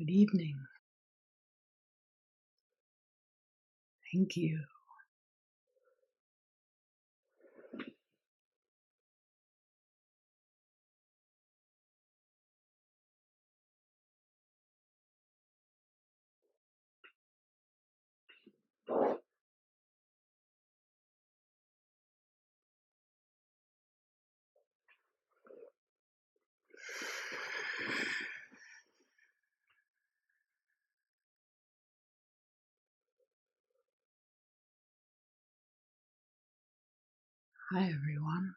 Good evening. Thank you. Hi, everyone.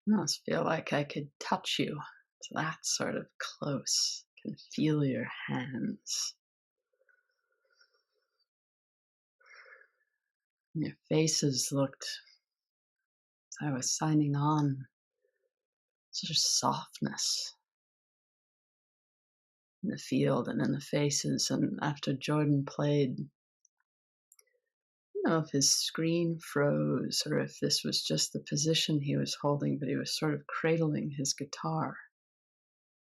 I almost feel like I could touch you. It's that sort of close. I can feel your hands. Your faces looked, as I was signing on, such a softness in the field and in the faces. And after Jordan played, I don't know if his screen froze or if this was just the position he was holding, but he was sort of cradling his guitar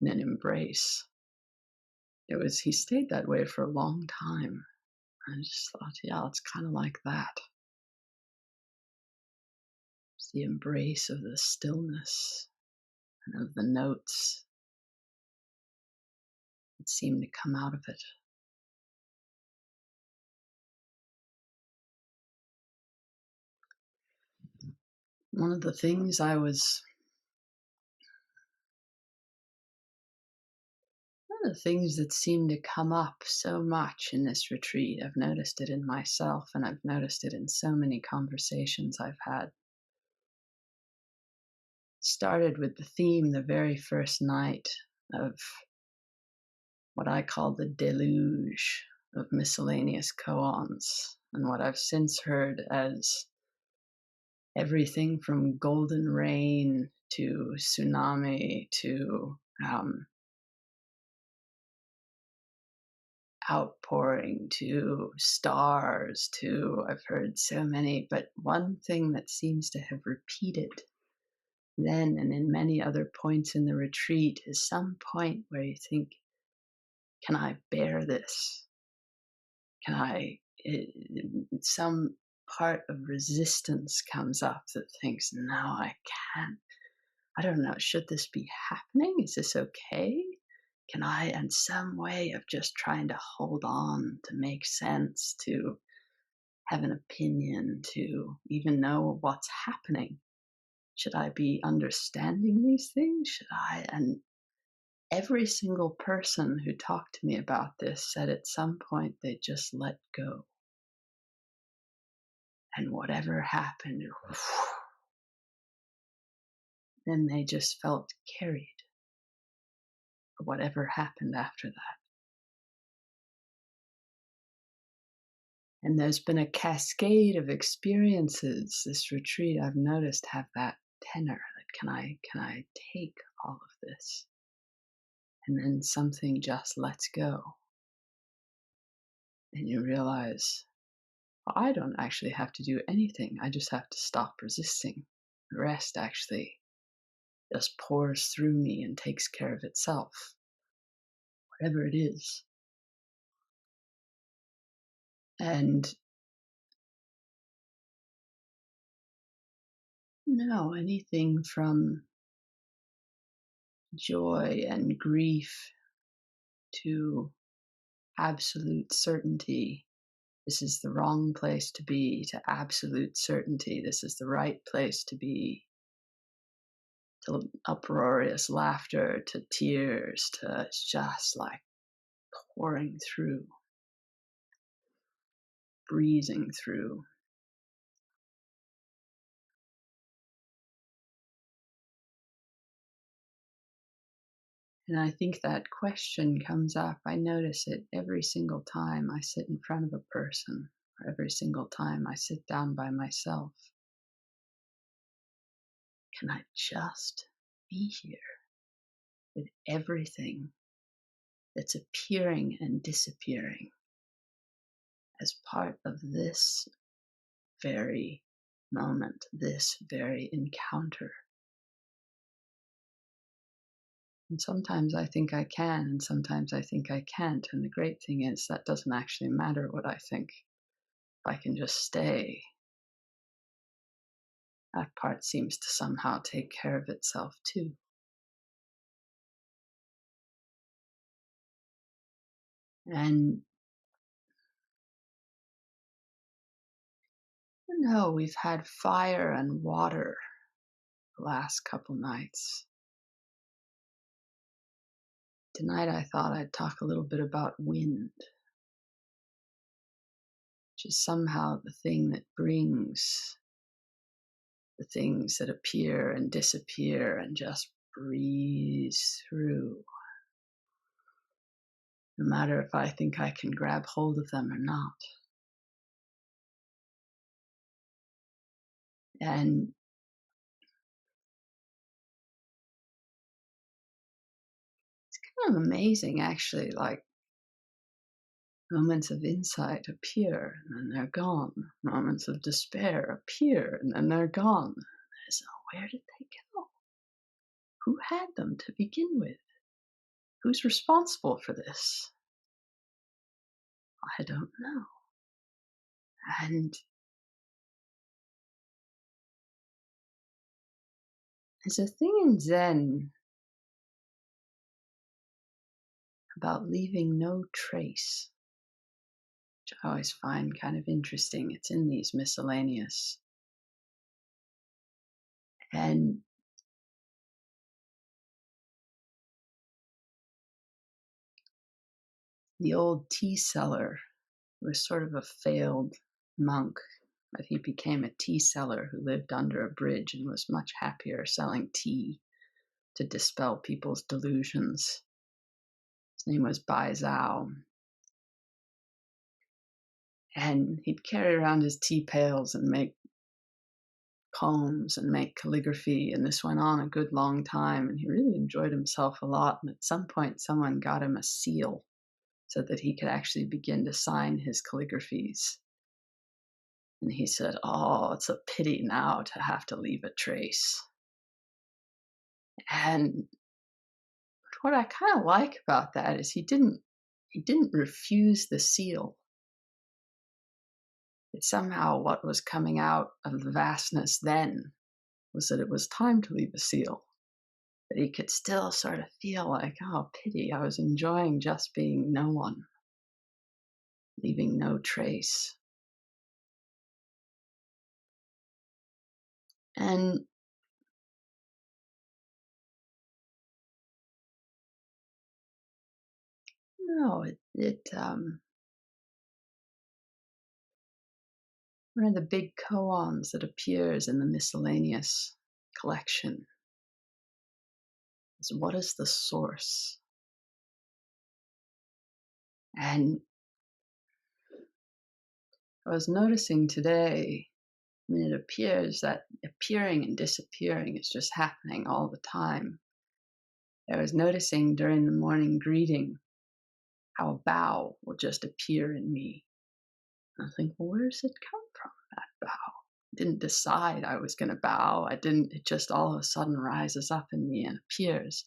in an embrace. He stayed that way for a long time. I just thought, yeah, it's kind of like that. It's the embrace of the stillness and of the notes that seemed to come out of it. One of the things that seemed to come up so much in this retreat, I've noticed it in myself and I've noticed it in so many conversations I've had, started with the theme the very first night of what I call the deluge of Miscellaneous Koans, and what I've since heard as everything from golden rain to tsunami to outpouring to stars to, I've heard so many, but one thing that seems to have repeated then and in many other points in the retreat is some point where you think, can I bear this? Some part of resistance comes up that thinks, no, I can't. I don't know, should this be happening? Is this okay? Can I, in some way of just trying to hold on, to make sense, to have an opinion, to even know what's happening? Should I be understanding these things? Should I? And every single person who talked to me about this said at some point they just let go. And whatever happened, then they just felt carried for whatever happened after that. And there's been a cascade of experiences this retreat I've noticed have that tenor. That can I take all of this? And then something just lets go. And you realize, well, I don't actually have to do anything. I just have to stop resisting. The rest actually just pours through me and takes care of itself, whatever it is. And no, anything from joy and grief to absolute certainty, this is the wrong place to be, to absolute certainty, this is the right place to be, to uproarious laughter, to tears, to just like pouring through, breezing through. And I think that question comes up. I notice it every single time I sit in front of a person, or every single time I sit down by myself. Can I just be here with everything that's appearing and disappearing as part of this very moment, this very encounter. And sometimes I think I can, and sometimes I think I can't. And the great thing is that doesn't actually matter what I think. If I can just stay, that part seems to somehow take care of itself too. And no, we've had fire and water the last couple nights. Tonight I thought I'd talk a little bit about wind, which is somehow the thing that brings the things that appear and disappear and just breeze through, no matter if I think I can grab hold of them or not. And kind of amazing, actually, like moments of insight appear and then they're gone. Moments of despair appear and then they're gone. So where did they go? Who had them to begin with? Who's responsible for this? I don't know. And there's a thing in Zen about leaving no trace, which I always find kind of interesting. It's in these miscellaneous. And the old tea seller was sort of a failed monk, but he became a tea seller who lived under a bridge and was much happier selling tea to dispel people's delusions. His name was Bai Zhao. And he'd carry around his tea pails and make poems and make calligraphy, and this went on a good long time, and he really enjoyed himself a lot. And at some point, someone got him a seal so that he could actually begin to sign his calligraphies. And he said, "Oh, it's a pity now to have to leave a trace." And what I kind of like about that is he didn't refuse the seal. It's somehow what was coming out of the vastness then was that it was time to leave a seal. But he could still sort of feel like, oh, pity, I was enjoying just being no one, leaving no trace. And no, one of the big koans that appears in the miscellaneous collection is, what is the source? And I was noticing today, when it appears that appearing and disappearing is just happening all the time. I was noticing during the morning greeting how a bow will just appear in me. And I think, well, where does it come from, that bow? I didn't decide I was going to bow. It just all of a sudden rises up in me and appears.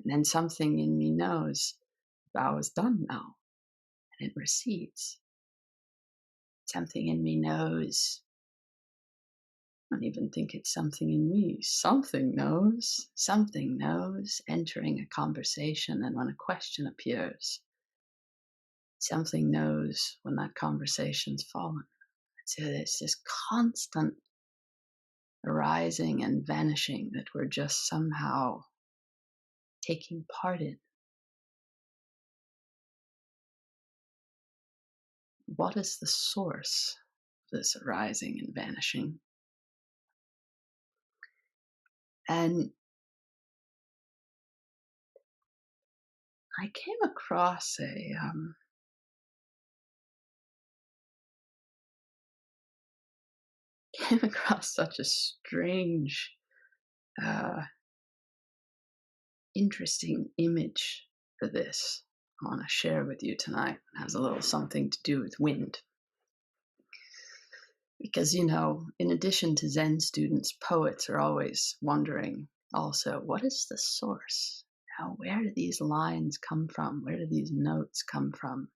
And then something in me knows the bow is done now, and it recedes. Something in me knows. I don't even think it's something in me. Something knows, entering a conversation, and when a question appears, something knows when that conversation's fallen. So there's this constant arising and vanishing that we're just somehow taking part in. What is the source of this arising and vanishing? And I came across such a strange, interesting image for this. I want to share with you tonight. It has a little something to do with wind. Because, you know, in addition to Zen students, poets are always wondering also, what is the source? Now, where do these lines come from? Where do these notes come from?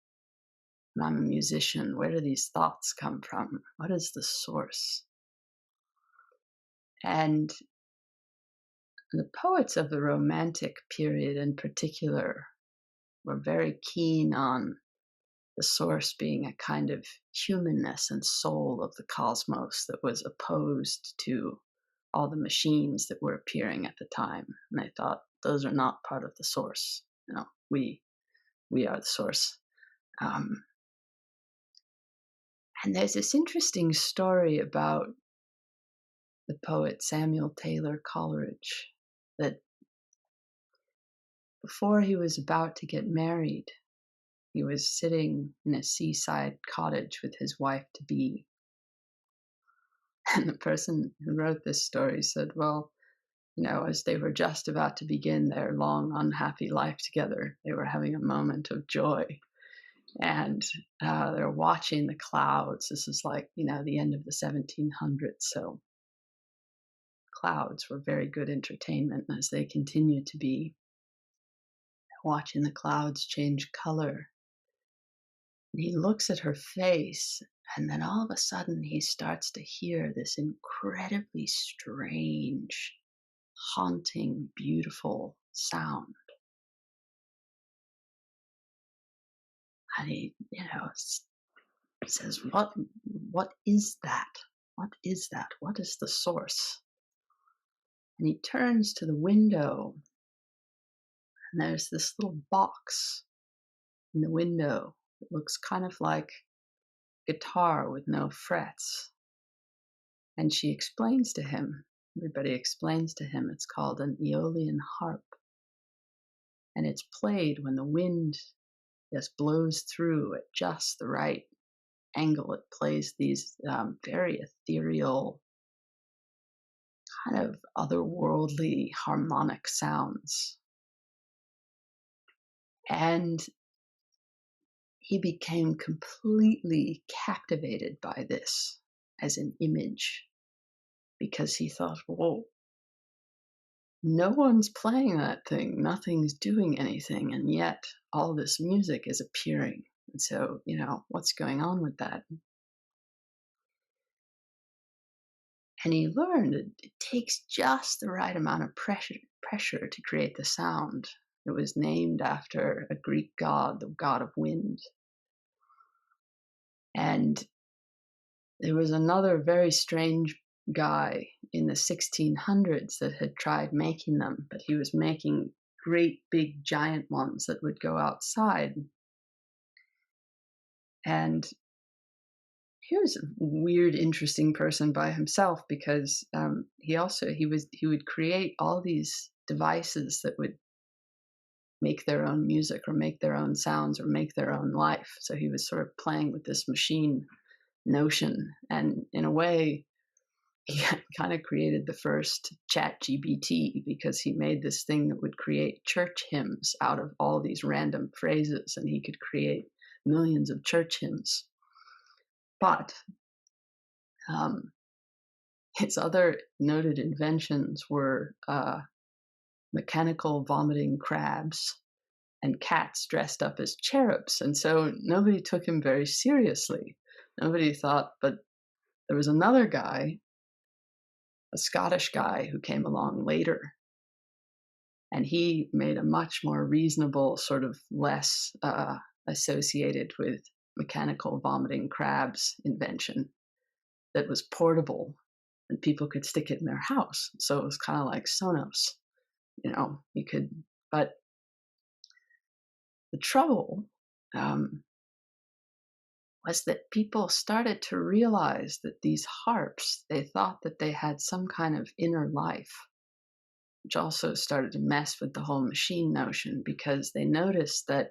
When I'm a musician, where do these thoughts come from? What is the source? And the poets of the Romantic period in particular were very keen on the source being a kind of humanness and soul of the cosmos that was opposed to all the machines that were appearing at the time. And I thought, those are not part of the source. You know, we are the source. And there's this interesting story about the poet Samuel Taylor Coleridge that before he was about to get married, he was sitting in a seaside cottage with his wife-to-be. And the person who wrote this story said, well, you know, as they were just about to begin their long, unhappy life together, they were having a moment of joy. And they're watching the clouds. This is like, you know, the end of the 1700s. So clouds were very good entertainment as they continued to be, watching the clouds change color. And he looks at her face, and then all of a sudden he starts to hear this incredibly strange, haunting, beautiful sound. And he, you know, says, what is that? What is that? What is the source? And he turns to the window, and there's this little box in the window that looks kind of like a guitar with no frets. And she explains to him, everybody explains to him, it's called an Aeolian harp. And it's played when the wind just blows through at just the right angle. It plays these very ethereal, kind of otherworldly harmonic sounds. And he became completely captivated by this as an image, because he thought, whoa, no one's playing that thing, nothing's doing anything, and yet all this music is appearing. And so, you know, what's going on with that? And he learned it takes just the right amount of pressure to create the sound. It was named after a Greek god, the god of wind. And there was another very strange guy in the 1600s that had tried making them, but he was making great big giant ones that would go outside. And he was a weird, interesting person by himself, because he would create all these devices that would make their own music or make their own sounds or make their own life. So he was sort of playing with this machine notion, and in a way, he kind of created the first ChatGPT, because he made this thing that would create church hymns out of all these random phrases, and he could create millions of church hymns. But his other noted inventions were mechanical vomiting crabs and cats dressed up as cherubs. And so nobody took him very seriously. Nobody thought, but there was another guy, a Scottish guy, who came along later. And he made a much more reasonable, sort of less associated with mechanical vomiting crabs invention that was portable, and people could stick it in their house. So it was kind of like Sonos, you know, you could, but the trouble was that people started to realize that these harps, they thought that they had some kind of inner life, which also started to mess with the whole machine notion, because they noticed that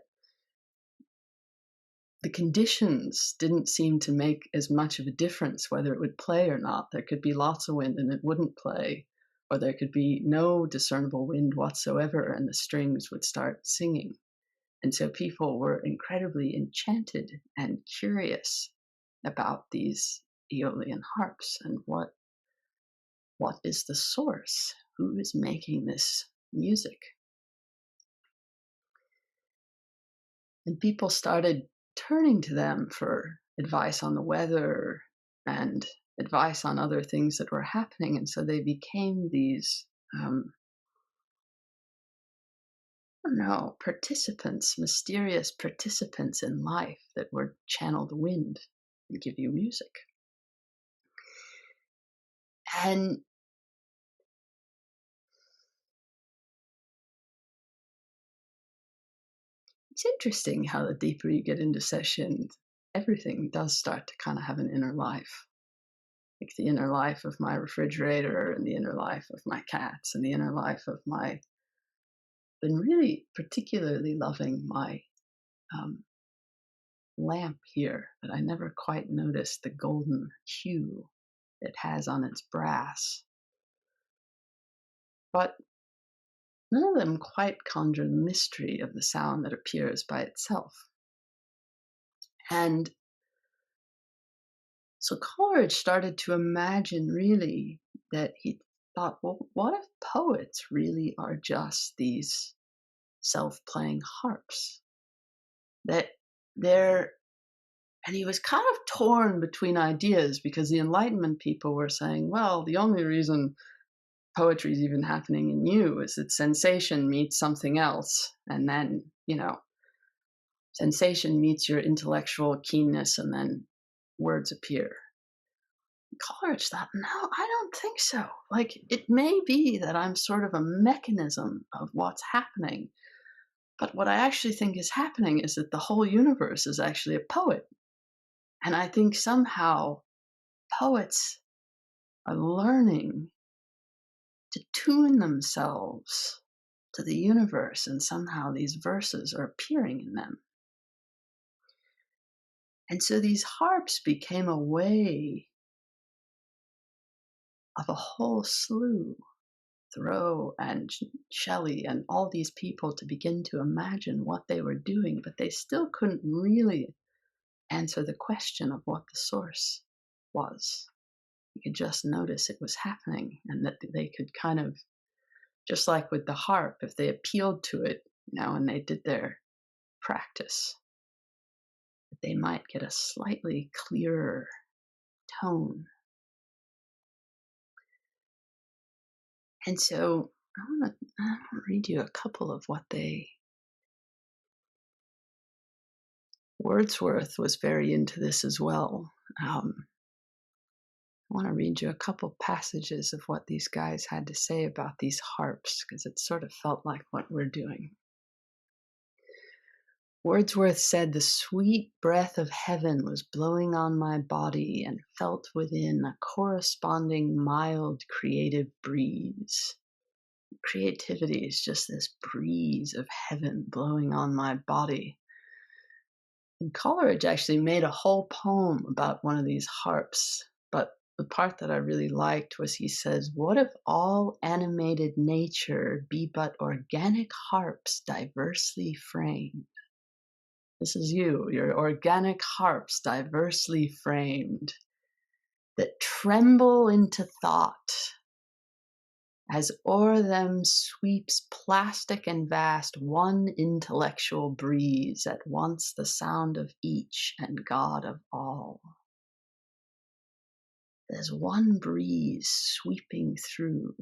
the conditions didn't seem to make as much of a difference whether it would play or not. There could be lots of wind and it wouldn't play, or there could be no discernible wind whatsoever and the strings would start singing. And so people were incredibly enchanted and curious about these Aeolian harps, and what is the source? Who is making this music? And people started turning to them for advice on the weather and advice on other things that were happening. And so they became these, I don't know, participants, mysterious participants in life that would channel the wind and give you music. And it's interesting how the deeper you get into Sesshin, everything does start to kind of have an inner life. Like the inner life of my refrigerator and the inner life of my cats and the inner life of my, been really particularly loving my lamp here that I never quite noticed the golden hue it has on its brass. But none of them quite conjure the mystery of the sound that appears by itself. And so Coleridge started to imagine really that he thought, well, what if poets really are just these self-playing harps? That they're, and he was kind of torn between ideas because the Enlightenment people were saying, well, the only reason poetry is even happening in you is that sensation meets something else. And then, sensation meets your intellectual keenness and then words appear. Coleridge thought, no, I don't think so. Like, it may be that I'm sort of a mechanism of what's happening. But what I actually think is happening is that the whole universe is actually a poet. And I think somehow poets are learning to tune themselves to the universe, and somehow these verses are appearing in them. And so these harps became a way of a whole slew, Thoreau and Shelley and all these people, to begin to imagine what they were doing, but they still couldn't really answer the question of what the source was. You could just notice it was happening, and that they could kind of, just like with the harp, if they appealed to it, and they did their practice, they might get a slightly clearer tone. And so I want to read you a couple of what Wordsworth was very into this as well. I want to read you a couple passages of what these guys had to say about these harps, because it sort of felt like what we're doing. Wordsworth said, "The sweet breath of heaven was blowing on my body and felt within a corresponding mild creative breeze." Creativity is just this breeze of heaven blowing on my body. And Coleridge actually made a whole poem about one of these harps, but the part that I really liked was he says, "What if all animated nature be but organic harps diversely framed?" This is you, your organic harps diversely framed, that tremble into thought, as o'er them sweeps plastic and vast one intellectual breeze, at once the sound of each and God of all. There's one breeze sweeping through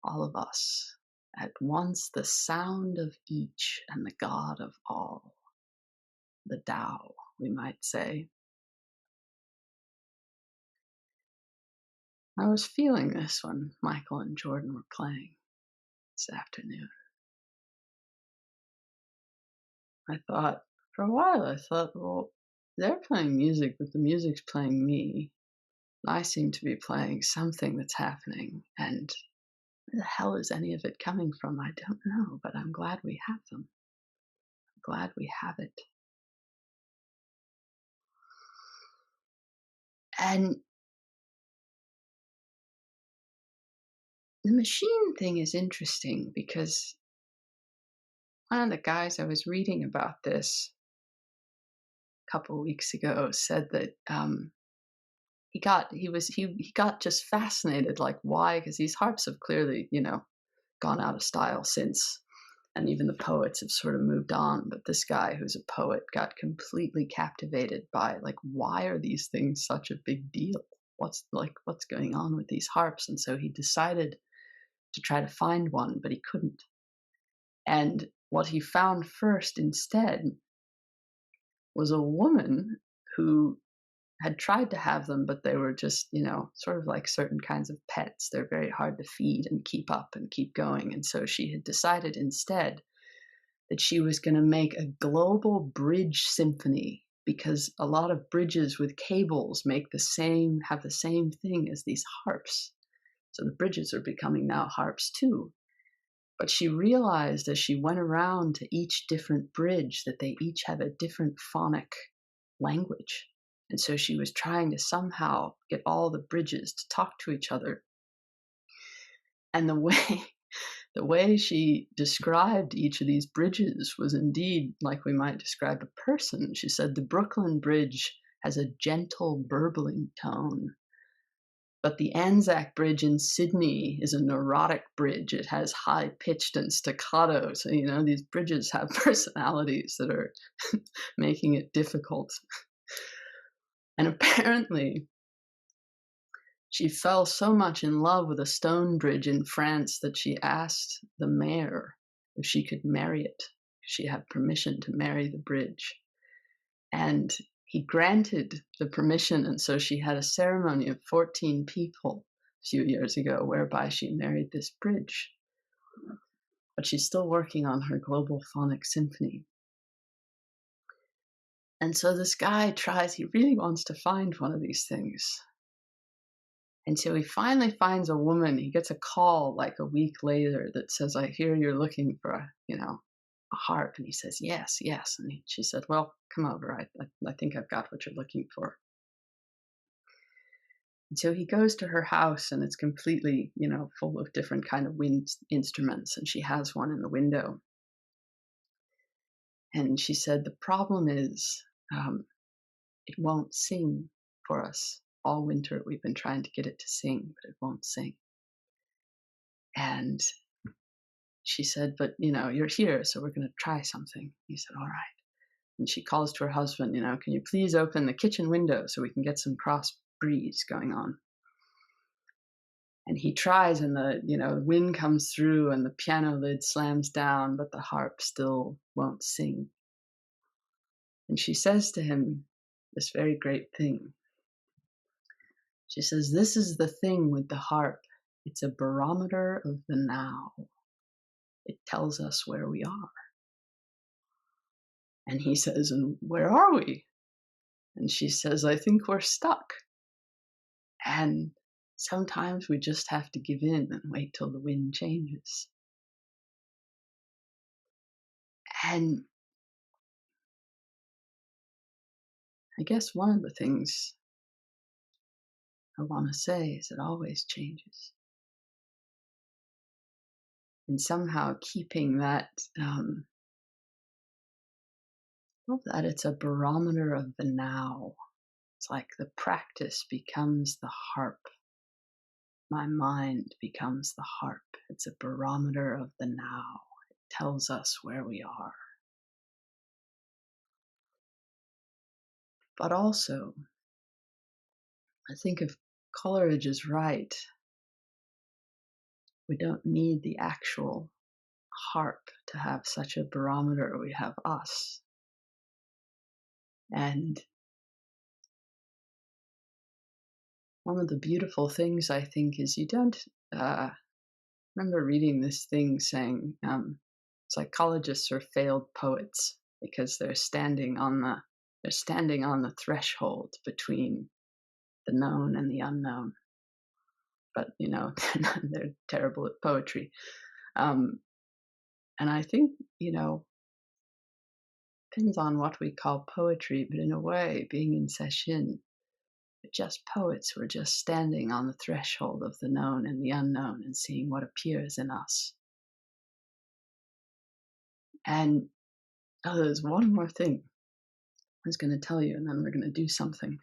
all of us, at once the sound of each and the God of all. The Tao, we might say. I was feeling this when Michael and Jordan were playing this afternoon. For a while, I thought, well, they're playing music, but the music's playing me. I seem to be playing something that's happening, and where the hell is any of it coming from? I don't know, but I'm glad we have them. I'm glad we have it. And the machine thing is interesting because one of the guys I was reading about this a couple of weeks ago said that he got just fascinated, like, why? Because these harps have clearly, gone out of style since, and even the poets have sort of moved on. But this guy, who's a poet, got completely captivated by, like, why are these things such a big deal? What's going on with these harps? And so he decided to try to find one, but he couldn't. And what he found first instead was a woman who had tried to have them, but they were just, sort of like certain kinds of pets. They're very hard to feed and keep up and keep going. And so she had decided instead that she was going to make a global bridge symphony, because a lot of bridges with cables have the same thing as these harps. So the bridges are becoming now harps too. But she realized as she went around to each different bridge that they each have a different phonic language. And so she was trying to somehow get all the bridges to talk to each other. And the way she described each of these bridges was indeed like we might describe a person. She said the Brooklyn Bridge has a gentle burbling tone, but the Anzac Bridge in Sydney is a neurotic bridge. It has high-pitched and staccato. So, these bridges have personalities that are making it difficult. And apparently, she fell so much in love with a stone bridge in France that she asked the mayor if she could marry it. She had permission to marry the bridge. And he granted the permission, and so she had a ceremony of 14 people a few years ago whereby she married this bridge. But she's still working on her global phonic symphony. And so this guy he really wants to find one of these things. And so he finally finds a woman. He gets a call like a week later that says, I hear you're looking for a harp. And he says, yes. And she said, well, come over. I think I've got what you're looking for. And so he goes to her house, and it's completely, full of different kind of wind instruments. And she has one in the window. And she said, the problem is it won't sing for us. All winter we've been trying to get it to sing, but it won't sing. And she said, but, you're here, so we're going to try something. He said, all right. And she calls to her husband, can you please open the kitchen window so we can get some cross breeze going on? And he tries, and the wind comes through and the piano lid slams down, but the harp still won't sing. And she says to him this very great thing. She says, this is the thing with the harp. It's a barometer of the now. It tells us where we are. And he says, and where are we? And she says, I think we're stuck. And sometimes we just have to give in and wait till the wind changes. And I guess one of the things I want to say is it always changes. And somehow keeping that, that it's a barometer of the now. It's like the practice becomes the harp. My mind becomes the harp. It's a barometer of the now. It tells us where we are. But also, I think if Coleridge is right, we don't need the actual harp to have such a barometer. We have us. And one of the beautiful things, I think, is you don't remember reading this thing saying psychologists are failed poets because they're standing on the threshold between the known and the unknown. But they're terrible at poetry. And I think depends on what we call poetry, but in a way, being in Sesshin, we're just poets. We're just standing on the threshold of the known and the unknown and seeing what appears in us. And there's one more thing I was going to tell you, and then we're going to do something.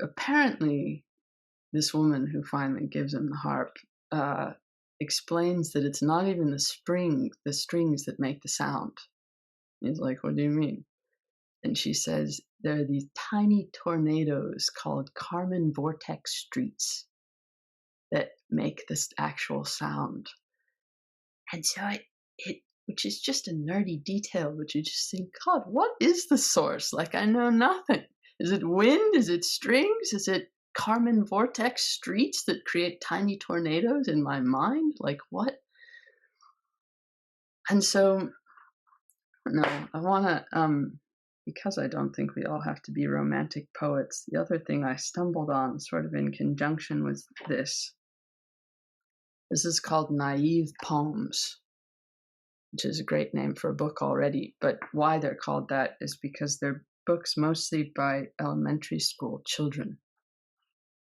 apparently, this woman who finally gives him the harp explains that it's not even the strings that make the sound. He's like, what do you mean? And she says, there are these tiny tornadoes called Carmen vortex streets that make this actual sound. And so it which is just a nerdy detail, but you just think, God, what is the source? Like, I know nothing. Is it wind? Is it strings? Is it Carmen vortex streets that create tiny tornadoes in my mind? Like, what? And so, no, I want to, because I don't think we all have to be romantic poets, the other thing I stumbled on sort of in conjunction with this is called Naive Poems, which is a great name for a book already. But why they're called that is because they're books mostly by elementary school children.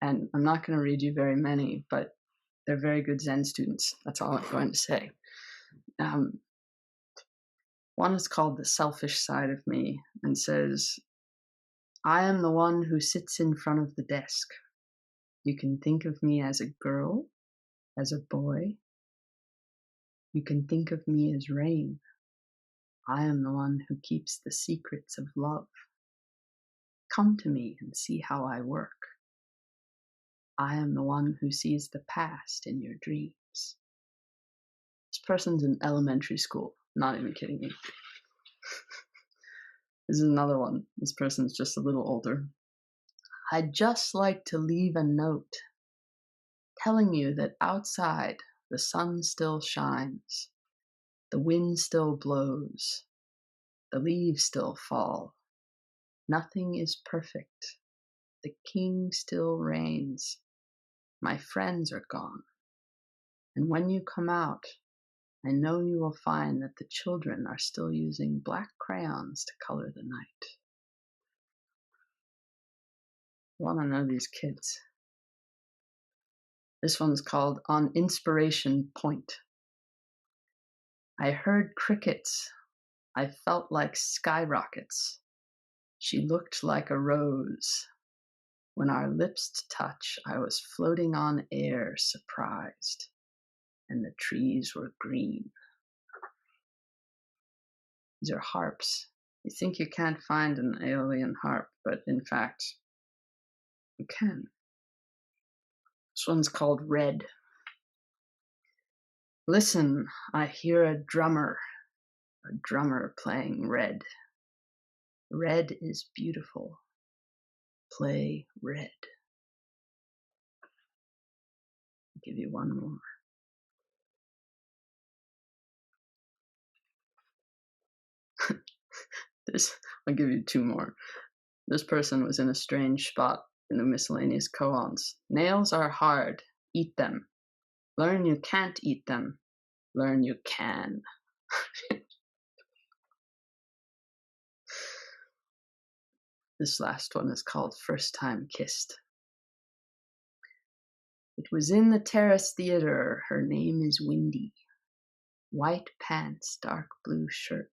And I'm not going to read you very many, but they're very good Zen students. That's all I'm going to say. One is called The Selfish Side of Me and says, I am the one who sits in front of the desk. You can think of me as a girl, as a boy. You can think of me as rain. I am the one who keeps the secrets of love. Come to me and see how I work. I am the one who sees the past in your dreams. This person's in elementary school. Not even kidding you. This is another one. This person's just a little older. I'd just like to leave a note telling you that outside the sun still shines, the wind still blows, the leaves still fall. Nothing is perfect. The king still reigns. My friends are gone. And when you come out, I know you will find that the children are still using black crayons to color the night. I want to know these kids. This one's called On Inspiration Point. I heard crickets. I felt like skyrockets. She looked like a rose. When our lips touch, I was floating on air, surprised, and the trees were green. These are harps. You think you can't find an alien harp, but in fact, you can. This one's called Red. Listen, I hear a drummer playing red. Red is beautiful. Play red. I'll give you one more. I'll give you two more. This person was in a strange spot in the Miscellaneous Koans. Nails are hard. Eat them. Learn you can't eat them. Learn you can. This last one is called First Time Kissed. It was in the Terrace Theater. Her name is Windy. White pants, dark blue shirt.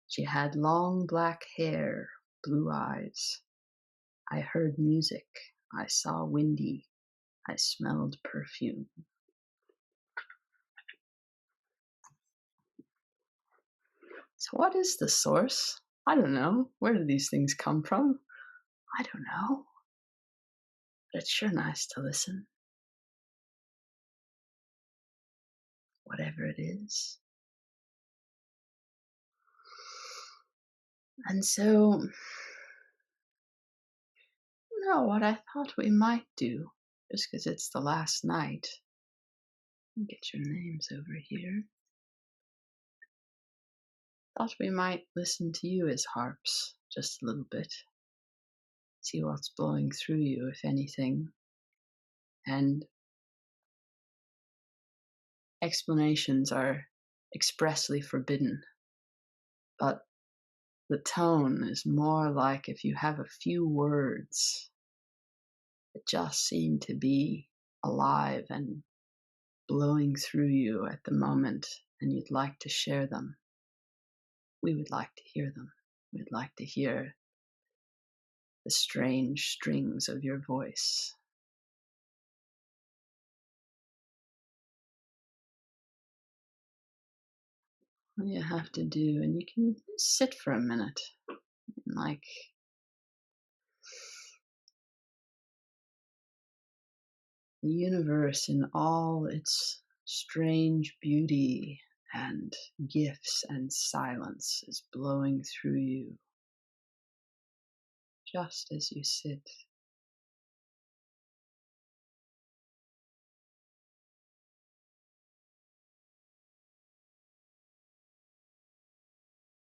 She had long black hair, blue eyes. I heard music. I saw Windy. I smelled perfume. So what is the source? I don't know. Where do these things come from? I don't know. But it's sure nice to listen. Whatever it is. And so, what I thought we might do, just because it's the last night, get your names over here. Thought we might listen to you as harps, just a little bit. See what's blowing through you, if anything. And explanations are expressly forbidden. But the tone is more like if you have a few words that just seem to be alive and blowing through you at the moment, and you'd like to share them. We would like to hear them. We'd like to hear the strange strings of your voice. All you have to do, and you can sit for a minute, like the universe in all its strange beauty and gifts and silence is blowing through you just as you sit.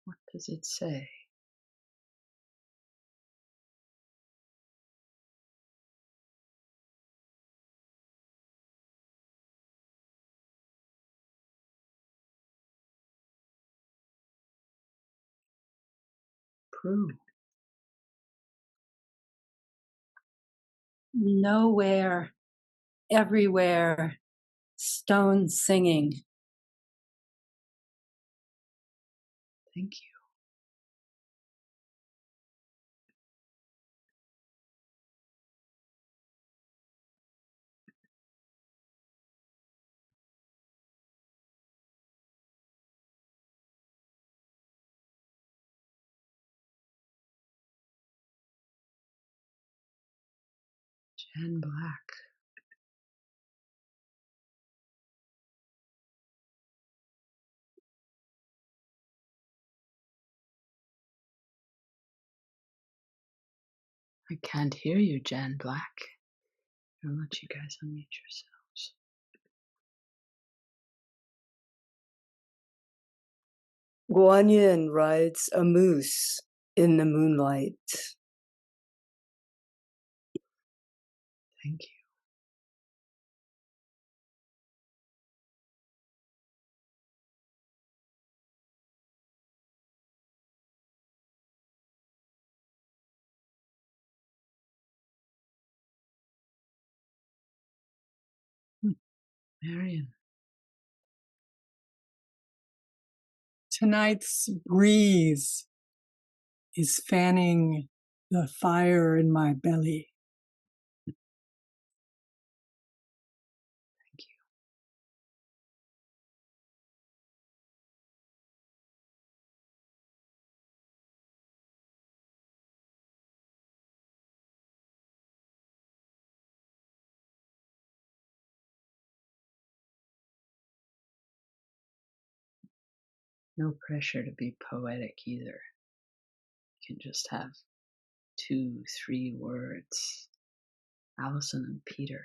What does it say? Prue. Nowhere, everywhere, stones singing. Thank you. Jan Black. I can't hear you, Jan Black. I'll let you guys unmute yourselves. Guan Yin rides a moose in the moonlight. Thank you. Marion. Tonight's breeze is fanning the fire in my belly. Thank you. No pressure to be poetic either. You can just have 2, 3 words. Allison and Peter.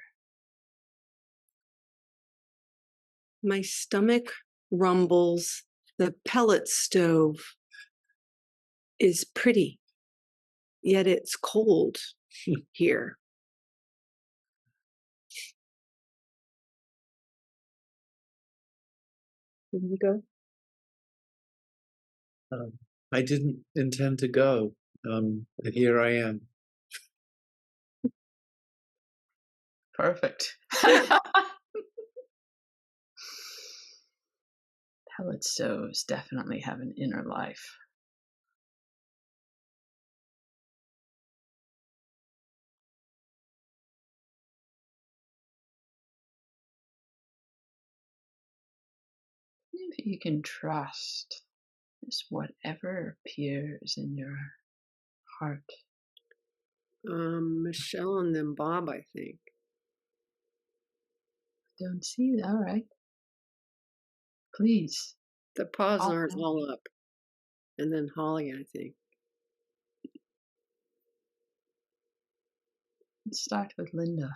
My stomach rumbles. The pellet stove is pretty, yet it's cold here. Did you go? I didn't intend to go, but here I am. Perfect. Pellet stoves definitely have an inner life. If you can trust just whatever appears in your heart. Michelle and then Bob, I think. Don't see it. All right. Please. The paws aren't all up. And then Holly, I think. Let's start with Linda,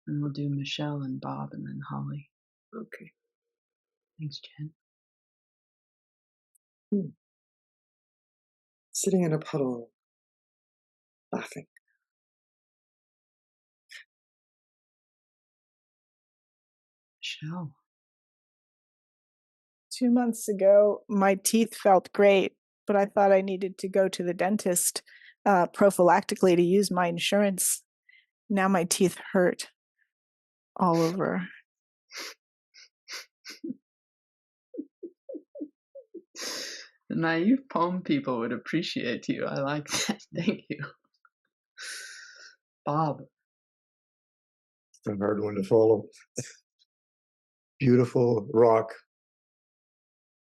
and we'll do Michelle and Bob and then Holly. Okay. Thanks, Jen. Sitting in a puddle, laughing. Michelle. 2 months ago, my teeth felt great, but I thought I needed to go to the dentist prophylactically to use my insurance. Now my teeth hurt all over. The naive poem people would appreciate you. I like that. Thank you. Bob. It's a hard one to follow. Beautiful rock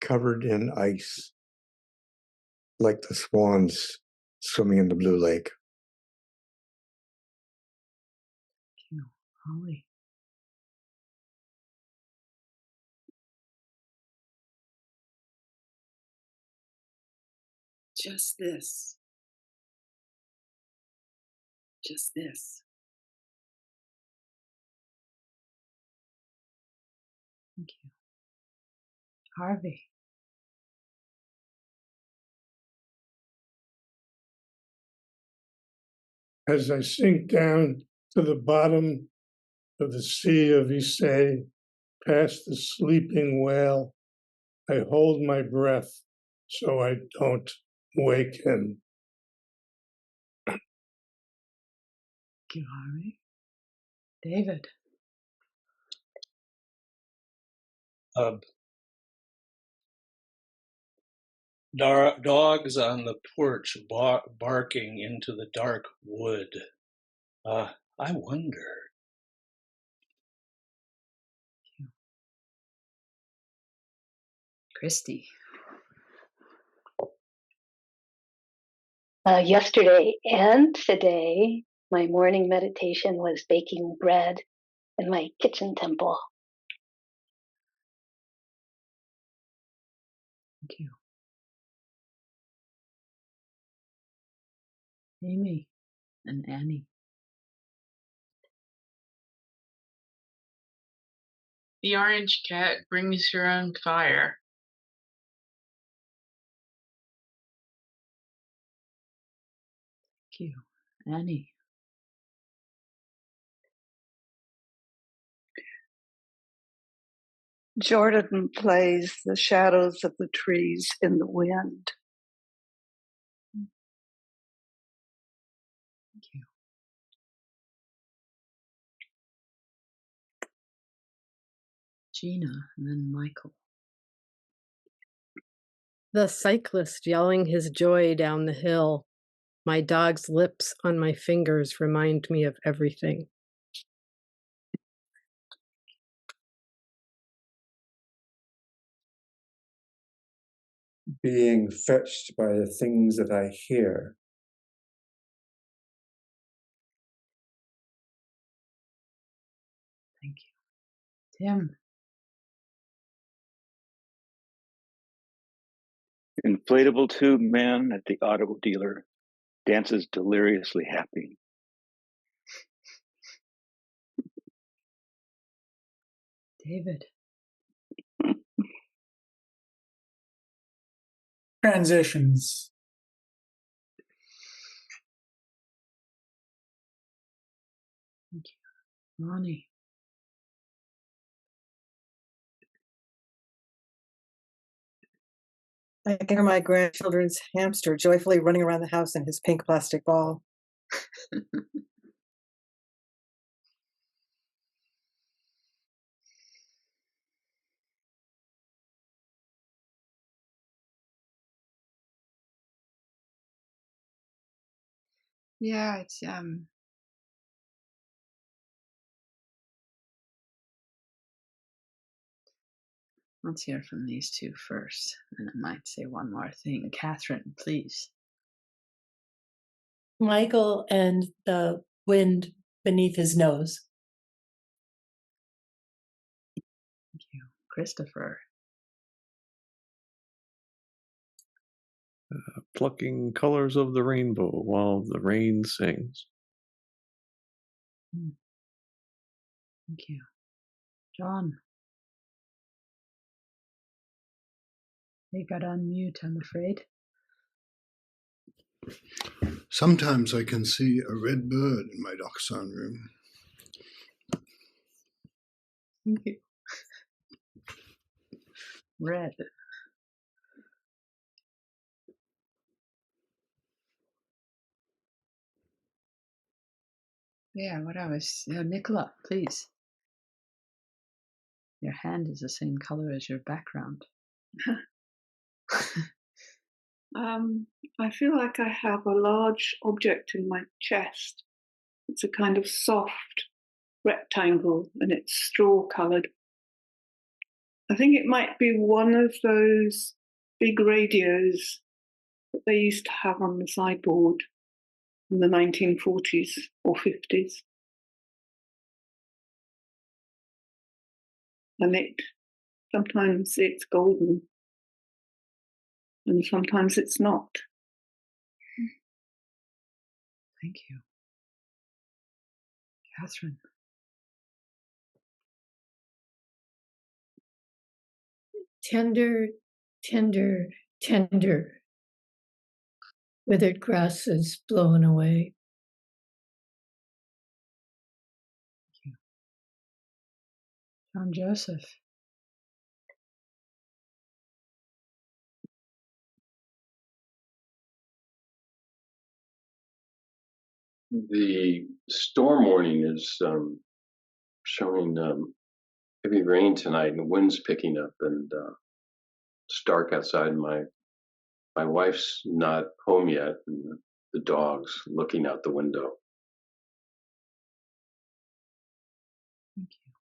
covered in ice, like the swans swimming in the blue lake. Thank you, Holly. Just this. Just this. Thank you. Harvey. As I sink down to the bottom of the sea of Issei, past the sleeping whale, I hold my breath so I don't wake him. Thank you, Harvey. David. Dogs on the porch barking into the dark wood. I wonder. Christy. Yesterday and today, my morning meditation was baking bread in my kitchen temple. Thank you. Amy and Annie. The orange cat brings your own fire. Thank you. Annie. Jordan plays the shadows of the trees in the wind. Thank you. Gina and then Michael. The cyclist yelling his joy down the hill. My dog's lips on my fingers remind me of everything. Being fetched by the things that I hear. Thank you. Tim. Inflatable tube man at the auto dealer dances deliriously happy. David. Transitions. Thank you. Ronnie. I can hear my grandchildren's hamster joyfully running around the house in his pink plastic ball. Yeah, it's Let's hear from these two first, and I might say one more thing. Catherine, please. Michael and the wind beneath his nose. Thank you. Christopher. Plucking colors of the rainbow while the rain sings. Thank you. John. You got on mute, I'm afraid. Sometimes I can see a red bird in my dachshund room. Thank you. Red. Yeah, what I was... Nicola, please. Your hand is the same color as your background. I feel like I have a large object in my chest, It's a kind of soft rectangle and it's straw coloured. I think it might be one of those big radios that they used to have on the sideboard in the 1940s or 50s. And sometimes it's golden and sometimes it's not. Thank you. Catherine. Tender, tender, tender. Withered grasses blown away. Thank you. John Joseph. The storm warning is showing heavy rain tonight, and the wind's picking up, and it's dark outside. My wife's not home yet, and the dog's looking out the window. Thank you.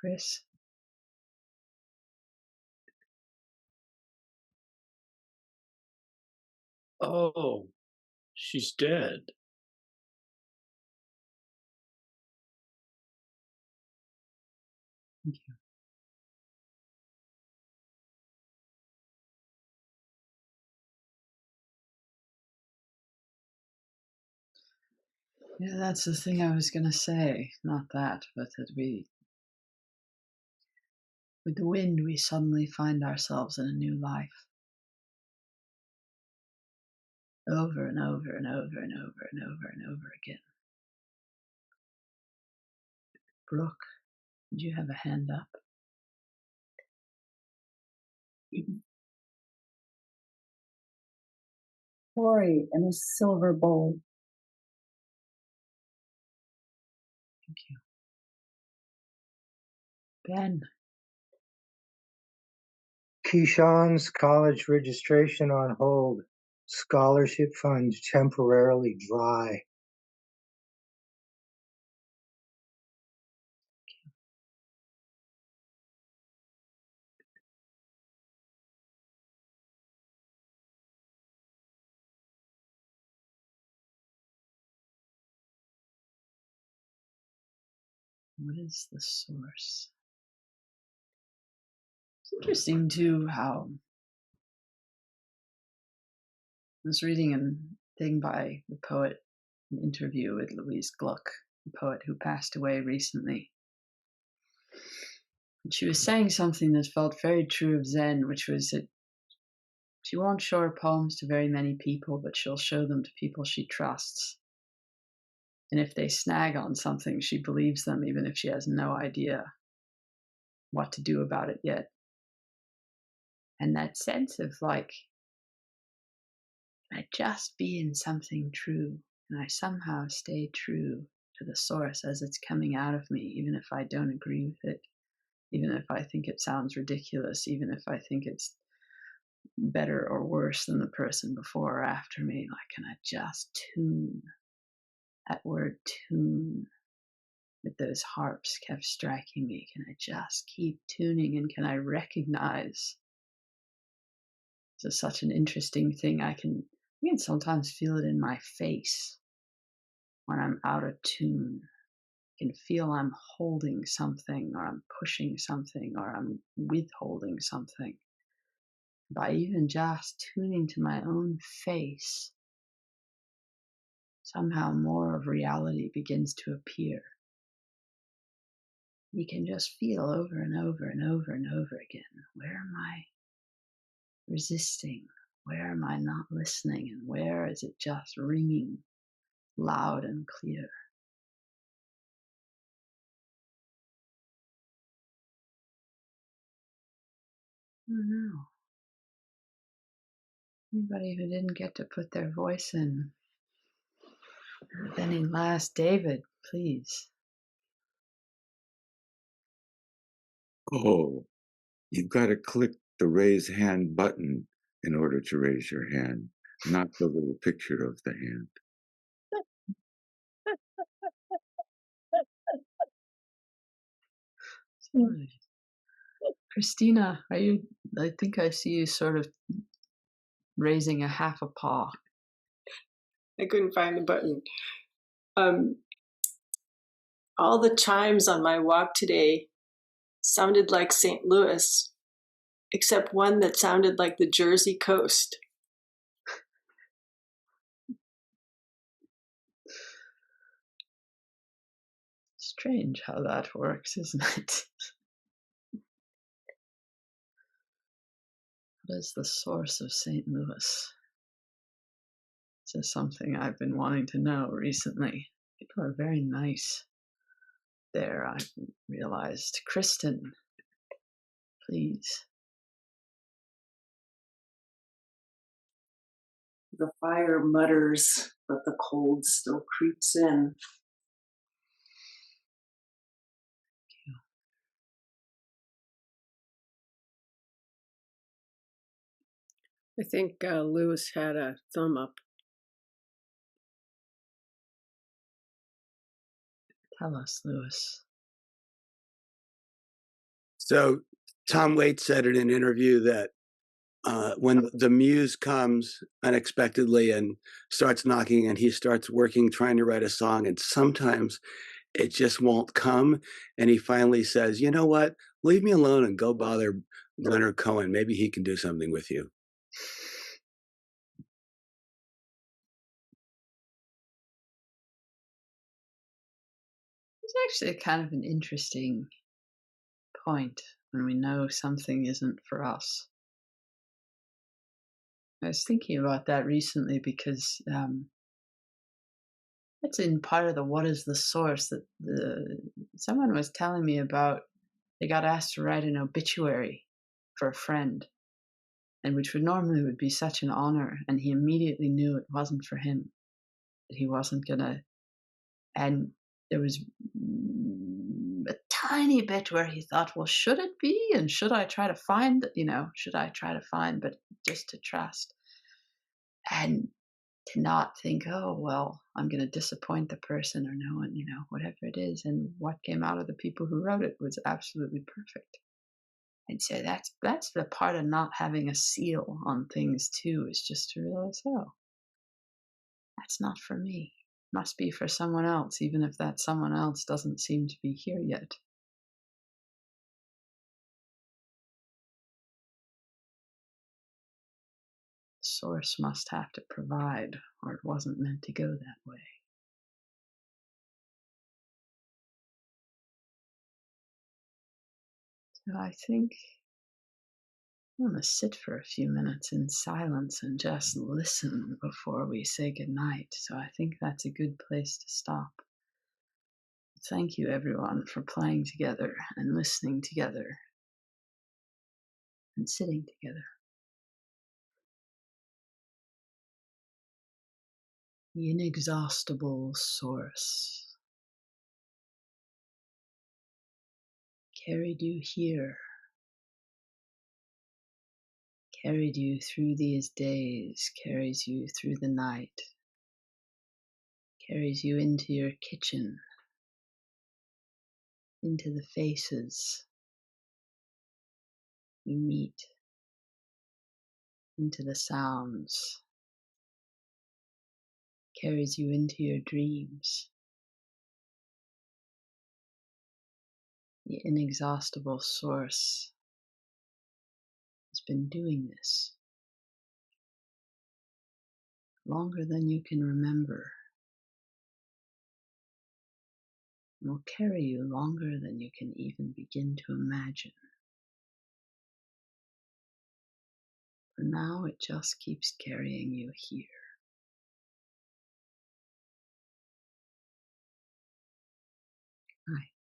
Chris. Oh, she's dead. Thank you. Yeah, that's the thing I was going to say. Not that, but that with the wind, we suddenly find ourselves in a new life. Over and over and over and over and over and over again. Brooke, did you have a hand up? Glory in a silver bowl. Thank you. Ben. Keyshawn's college registration on hold. Scholarship fund temporarily dry. What is the source? It's interesting too how I was reading a thing by the poet, an interview with Louise Gluck, the poet who passed away recently. And she was saying something that felt very true of Zen, which was that she won't show her poems to very many people, but she'll show them to people she trusts. And if they snag on something, she believes them, even if she has no idea what to do about it yet. And that sense of like, can I just be in something true? Can I somehow stay true to the source as it's coming out of me, even if I don't agree with it, even if I think it sounds ridiculous, even if I think it's better or worse than the person before or after me? Like, can I just tune? That word tune with those harps kept striking me. Can I just keep tuning, and can I recognize? It's such an interesting thing. I can sometimes feel it in my face when I'm out of tune. I can feel I'm holding something, or I'm pushing something, or I'm withholding something. By even just tuning to my own face, somehow more of reality begins to appear. You can just feel over and over and over and over again, where am I resisting? Where am I not listening? And where is it just ringing loud and clear? I don't know. Anybody who didn't get to put their voice in? Any last? David, please. Oh, you've got to click the raise hand button in order to raise your hand. not the little picture of the hand. Sorry. Christina, are you? I think I see you sort of raising a half a paw. I couldn't find the button. All the chimes on my walk today sounded like St. Louis, except one that sounded like the Jersey coast. Strange how that works, isn't it? What is the source of St. Louis? This is something I've been wanting to know recently. People are very nice there, I've realized. Kristen, please. The fire mutters, but the cold still creeps in. I think Lewis had a thumb up. Tell us, Lewis. So Tom Waits said in an interview that when the muse comes unexpectedly and starts knocking and he starts working, trying to write a song, and sometimes it just won't come. And he finally says, you know what, leave me alone and go bother Leonard Cohen. Maybe he can do something with you. It's actually kind of an interesting point when we know something isn't for us. I was thinking about that recently because it's in part of the what is the source that someone was telling me about. They got asked to write an obituary for a friend, and which would normally would be such an honor, and he immediately knew it wasn't for him, that he wasn't gonna. And there was a tiny bit where he thought, well, should it be, and should I try to find, but just to trust and to not think, oh, well, I'm going to disappoint the person or no one, whatever it is. And what came out of the people who wrote it was absolutely perfect. And so that's the part of not having a seal on things too, is just to realize, oh, that's not for me. Must be for someone else, even if that someone else doesn't seem to be here yet. The source must have to provide, or it wasn't meant to go that way. So I think I'm going to sit for a few minutes in silence and just listen before we say goodnight. So I think that's a good place to stop. Thank you, everyone, for playing together and listening together and sitting together. The inexhaustible source carried you here, carried you through these days, carries you through the night, carries you into your kitchen, into the faces you meet, into the sounds, carries you into your dreams. The inexhaustible source has been doing this longer than you can remember, and will carry you longer than you can even begin to imagine. For now, it just keeps carrying you here. Good night.